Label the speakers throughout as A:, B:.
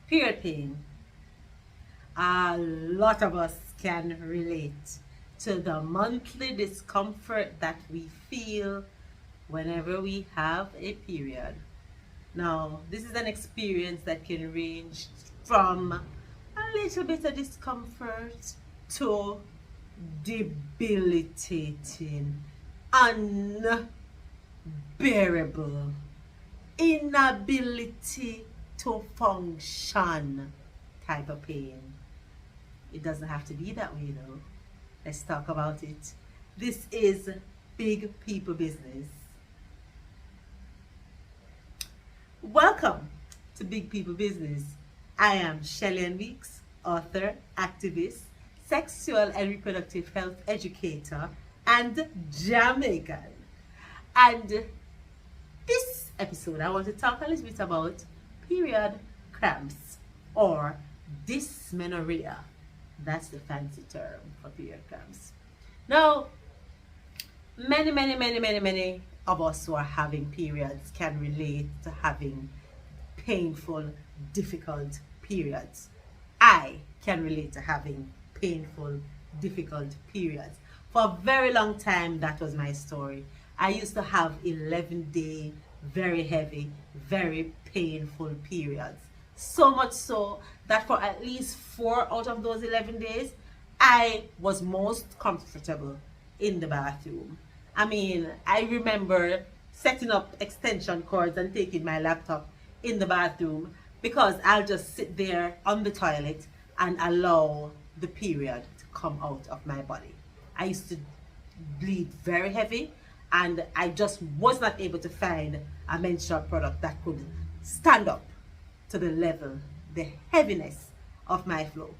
A: Period pain. A lot of us can relate to the monthly discomfort that we feel whenever we have a period. Now, this is an experience that can range from a little bit of discomfort to debilitating, unbearable, inability to function type of pain. It doesn't have to be that way though. Let's talk about it. This is big people business. Welcome to Big People Business. I am Shelly-Ann, author, activist, sexual and reproductive health educator, and Jamaican. And this episode, I want to talk a little bit about period cramps or dysmenorrhea. That's the fancy term for period cramps. Now, many of us who are having periods can relate to having painful, difficult periods. I can relate to having painful, difficult periods. For a very long time, that was my story. I used to have 11-day, very heavy, very painful periods. So much so that for at least 4 out of those 11 days, I was most comfortable in the bathroom. I mean, I remember setting up extension cords and taking my laptop in the bathroom because I'll just sit there on the toilet and allow the period to come out of my body. I used to bleed very heavy and I just was not able to find a menstrual product that could stand up to the level, the heaviness of my flow.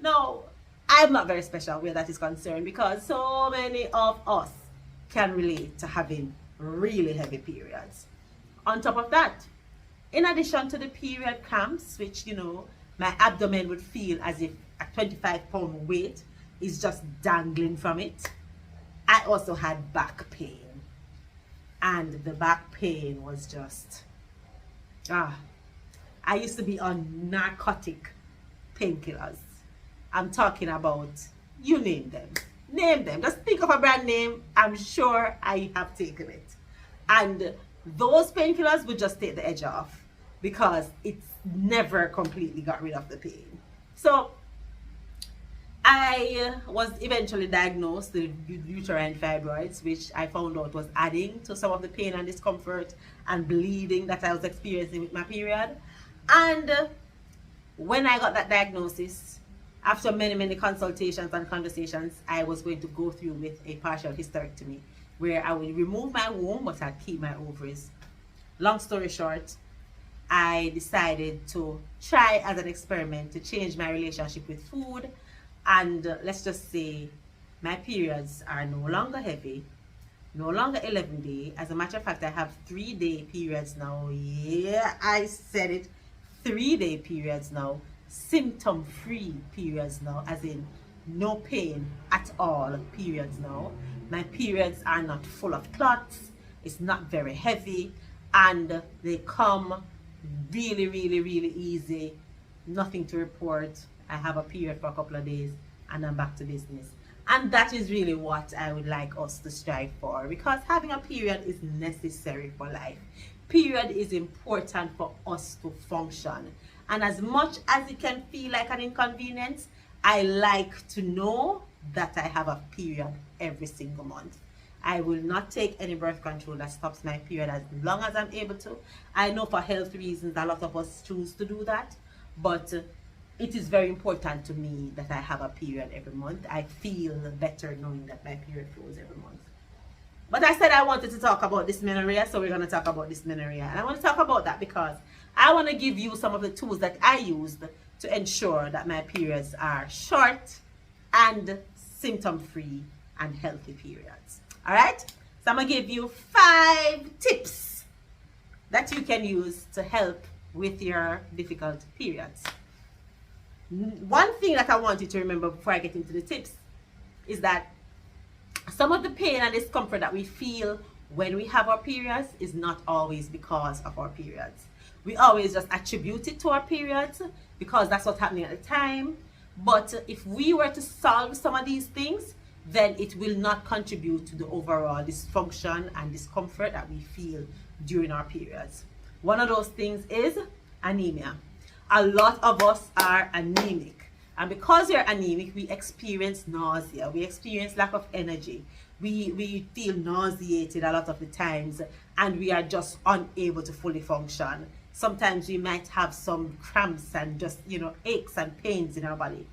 A: Now, I'm not very special where that is concerned because so many of us can relate to having really heavy periods. On top of that, in addition to the period cramps, which, my abdomen would feel as if a 25-pound weight is just dangling from it, I also had back pain. And the back pain was just, I used to be on narcotic painkillers. I'm talking about, you name them. Name them. Just think of a brand name. I'm sure I have taken it. And those painkillers would just take the edge off because it's never completely got rid of the pain. So I was eventually diagnosed with uterine fibroids, which I found out was adding to some of the pain and discomfort and bleeding that I was experiencing with my period. And when I got that diagnosis, after many consultations and conversations, I was going to go through with a partial hysterectomy where I would remove my womb but I'd keep my ovaries. Long story short, I decided to try as an experiment to change my relationship with food, and let's just say my periods are no longer heavy, no longer 11-day. As a matter of fact, I have 3-day periods now. Yeah, I said it. 3-day periods now, symptom-free periods now, as in no pain at all periods now. My periods are not full of clots, it's not very heavy, and they come really easy. Nothing to report. I have a period for a couple of days and I'm back to business. And that is really what I would like us to strive for, because having a period is necessary for life. Period is important for us to function, and as much as it can feel like an inconvenience, I like to know that I have a period every single month. I will not take any birth control that stops my period as long as I'm able to. I know for health reasons a lot of us choose to do that, but it is very important to me that I have a period every month. I feel better knowing that my period flows every month. But I said I wanted to talk about dysmenorrhea, so we're going to talk about dysmenorrhea. And I want to talk about that because I want to give you some of the tools that I used to ensure that my periods are short and symptom-free and healthy periods. All right? So I'm going to give you 5 tips that you can use to help with your difficult periods. One thing that I want you to remember before I get into the tips is that some of the pain and discomfort that we feel when we have our periods is not always because of our periods. We always just attribute it to our periods because that's what's happening at the time. But if we were to solve some of these things, then it will not contribute to the overall dysfunction and discomfort that we feel during our periods. One of those things is anemia. A lot of us are anemic. And because we're anemic, we experience nausea. We experience lack of energy. We feel nauseated a lot of the times, and we are just unable to fully function. Sometimes we might have some cramps and just, aches and pains in our body.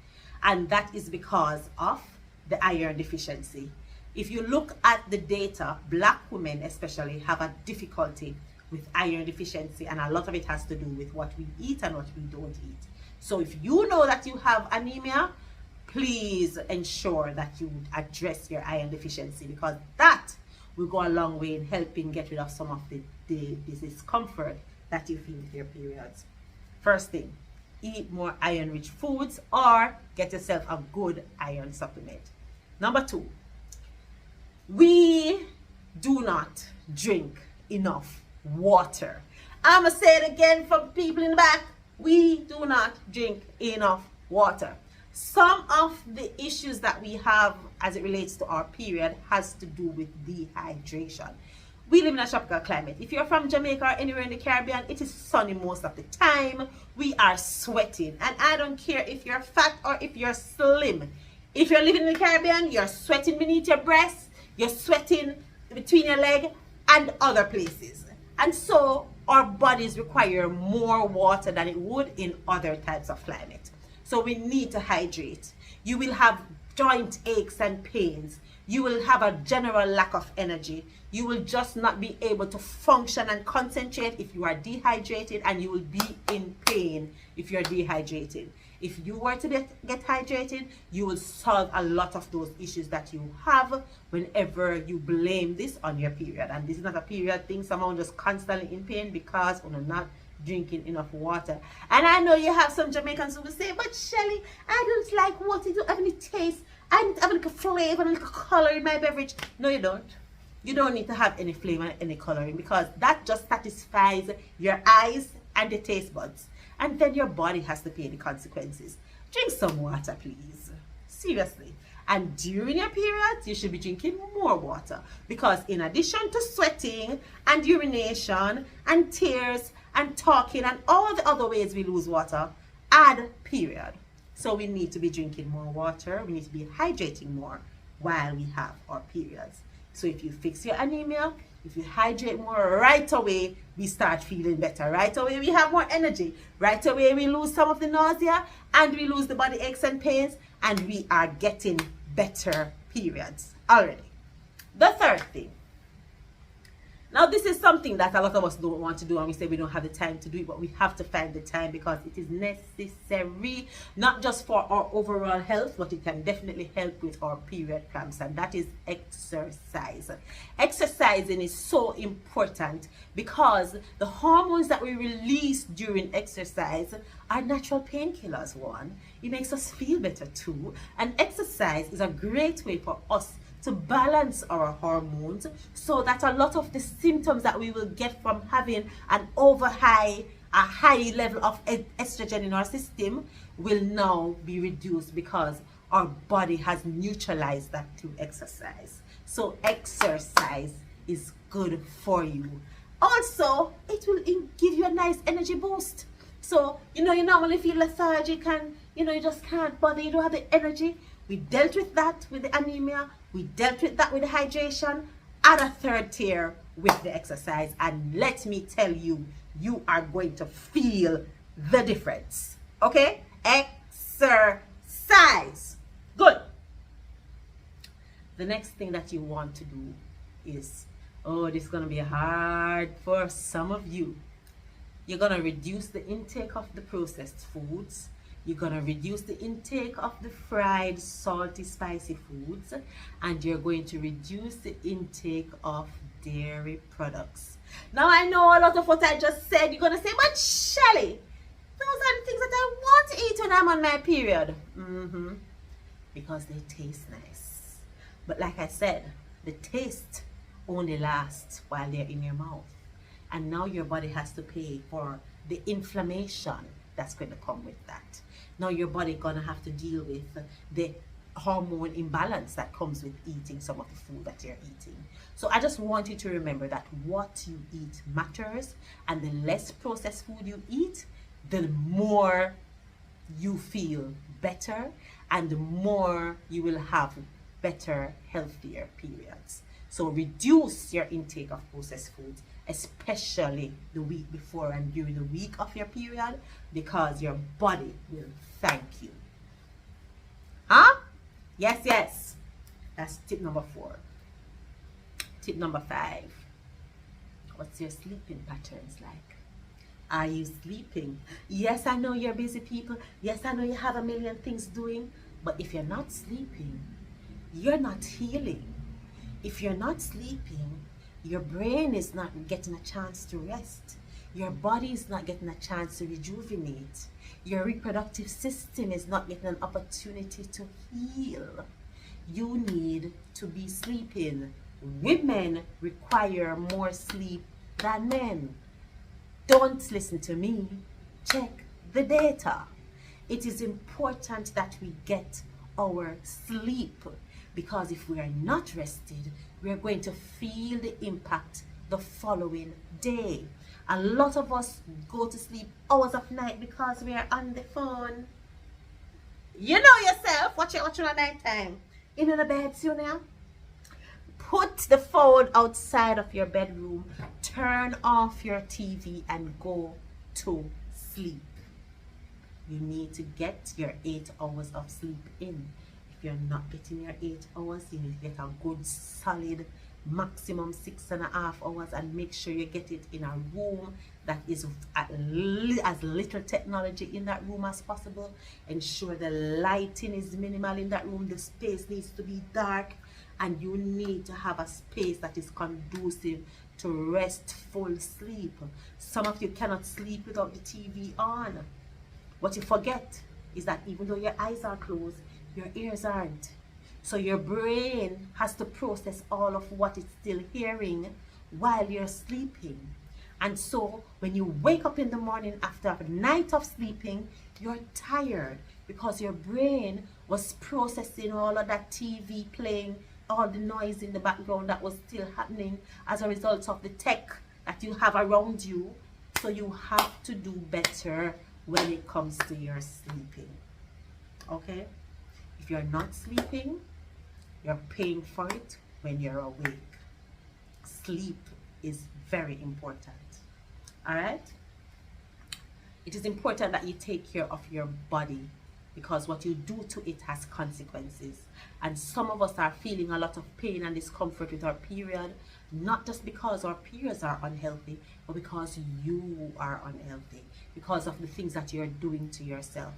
A: And that is because of the iron deficiency. If you look at the data, Black women especially have a difficulty with iron deficiency, and a lot of it has to do with what we eat and what we don't eat. So if you know that you have anemia, please ensure that you address your iron deficiency, because that will go a long way in helping get rid of some of the discomfort that you feel with your periods. First thing, eat more iron-rich foods or get yourself a good iron supplement. Number 2, we do not drink enough water. I'm going to say it again for people in the back. We do not drink enough water. Some of the issues that we have as it relates to our period has to do with dehydration. We live in a tropical climate. If you're from Jamaica or anywhere in the Caribbean, it is sunny most of the time. We are sweating. And I don't care if you're fat or if you're slim. If you're living in the Caribbean, you're sweating beneath your breasts, you're sweating between your leg and other places. And so our bodies require more water than it would in other types of climate. So we need to hydrate. You will have joint aches and pains. You will have a general lack of energy. You will just not be able to function and concentrate if you are dehydrated, and you will be in pain if you're dehydrated. If you were to get hydrated, you will solve a lot of those issues that you have whenever you blame this on your period. And this is not a period thing. Someone just constantly in pain because we're not drinking enough water. And I know you have some Jamaicans who will say, but Shelly, I don't like water. It don't have any taste. I don't have a little flavor and a little color in my beverage. No, you don't. You don't need to have any flavor and any coloring, because that just satisfies your eyes and the taste buds. And then your body has to pay the consequences. Drink some water, please. Seriously. And during your periods, you should be drinking more water, because in addition to sweating and urination and tears and talking and all the other ways we lose water, add period. So we need to be drinking more water. We need to be hydrating more while we have our periods. So if you fix your anemia, if you hydrate more, right away we start feeling better. Right away we have more energy. Right away we lose some of the nausea and we lose the body aches and pains, and we are getting better periods already. The third thing. Now this is something that a lot of us don't want to do, and we say we don't have the time to do it, but we have to find the time because it is necessary, not just for our overall health, but it can definitely help with our period cramps, and that is exercise. Exercising is so important because the hormones that we release during exercise are natural painkillers. One, it makes us feel better. Two, and exercise is a great way for us to balance our hormones, so that a lot of the symptoms that we will get from having a high level of estrogen in our system will now be reduced, because our body has neutralized that through exercise. So exercise is good for you. Also, it will give you a nice energy boost. So you normally feel lethargic and you just can't bother, you don't have the energy. We dealt with that with the anemia. We dealt with that with the hydration. Add a third tier with the exercise, and let me tell you, you are going to feel the difference. Okay? Exercise. Good. The next thing that you want to do is, this is going to be hard for some of you. You're going to reduce the intake of the processed foods. You're going to reduce the intake of the fried, salty, spicy foods, and you're going to reduce the intake of dairy products. Now, I know a lot of what I just said, you're going to say, but Shelly, those are the things that I want to eat when I'm on my period. Because they taste nice. But like I said, the taste only lasts while they're in your mouth. And now your body has to pay for the inflammation that's going to come with that. Now your body gonna have to deal with the hormone imbalance that comes with eating some of the food that you're eating. So I just want you to remember that what you eat matters, and the less processed food you eat, the more you feel better, and the more you will have better, healthier periods. So reduce your intake of processed foods, especially the week before and during the week of your period, because your body will thank you. Huh? Yes, yes. That's tip number 4. Tip number 5. What's your sleeping patterns like? Are you sleeping? Yes, I know you're busy people. Yes, I know you have a million things doing. But if you're not sleeping, you're not healing. If you're not sleeping, your brain is not getting a chance to rest. Your body is not getting a chance to rejuvenate. Your reproductive system is not getting an opportunity to heal. You need to be sleeping. Women require more sleep than men. Don't listen to me. Check the data. It is important that we get our sleep, because if we are not rested, we are going to feel the impact the following day. A lot of us go to sleep hours of night because we are on the phone. You know yourself, what you're watching at night time. In the bed, you know. Put the phone outside of your bedroom, turn off your TV and go to sleep. You need to get your 8 hours of sleep in. If you're not getting your 8 hours, you need to get a good solid maximum 6.5 hours, and make sure you get it in a room that is as little technology in that room as possible. Ensure the lighting is minimal in that room. The space needs to be dark, and you need to have a space that is conducive to restful sleep. Some of you cannot sleep without the TV on. What you forget is that even though your eyes are closed, your ears aren't. So your brain has to process all of what it's still hearing while you're sleeping. And so when you wake up in the morning after a night of sleeping, you're tired because your brain was processing all of that TV playing, all the noise in the background that was still happening as a result of the tech that you have around you. So you have to do better when it comes to your sleeping. Okay? If you're not sleeping, you're paying for it when you're awake. Sleep is very important. All right? It is important that you take care of your body, because what you do to it has consequences. And some of us are feeling a lot of pain and discomfort with our period, not just because our periods are unhealthy, but because you are unhealthy, because of the things that you're doing to yourself.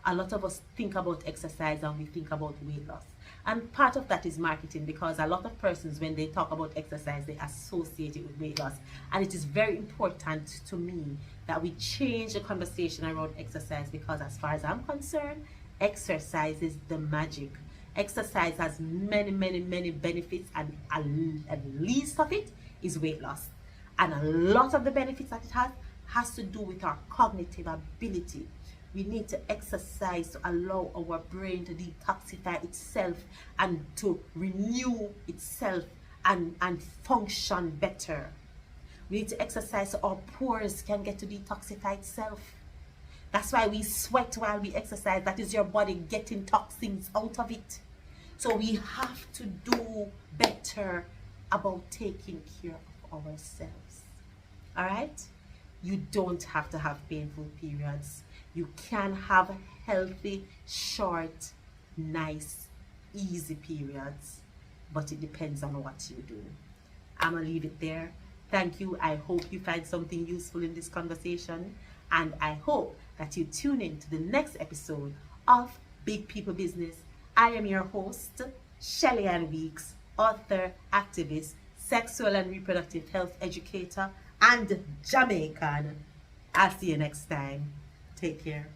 A: A lot of us think about exercise and we think about weight loss. And part of that is marketing, because a lot of persons, when they talk about exercise, they associate it with weight loss. And it is very important to me that we change the conversation around exercise, because as far as I'm concerned, exercise is the magic. Exercise has many benefits, and at least of it is weight loss. And a lot of the benefits that it has to do with our cognitive ability. We need to exercise to allow our brain to detoxify itself and to renew itself and function better. We need to exercise so our pores can get to detoxify itself. That's why we sweat while we exercise. That is your body getting toxins out of it. So we have to do better about taking care of ourselves. All right? You don't have to have painful periods. You can have healthy, short, nice, easy periods, but it depends on what you do. I'm gonna leave it there. Thank you. I hope you find something useful in this conversation, and I hope that you tune in to the next episode of Big People Business. I am your host, Shelly-Ann Weeks, author, activist, sexual and reproductive health educator, and Jamaican. I'll see you next time. Take care.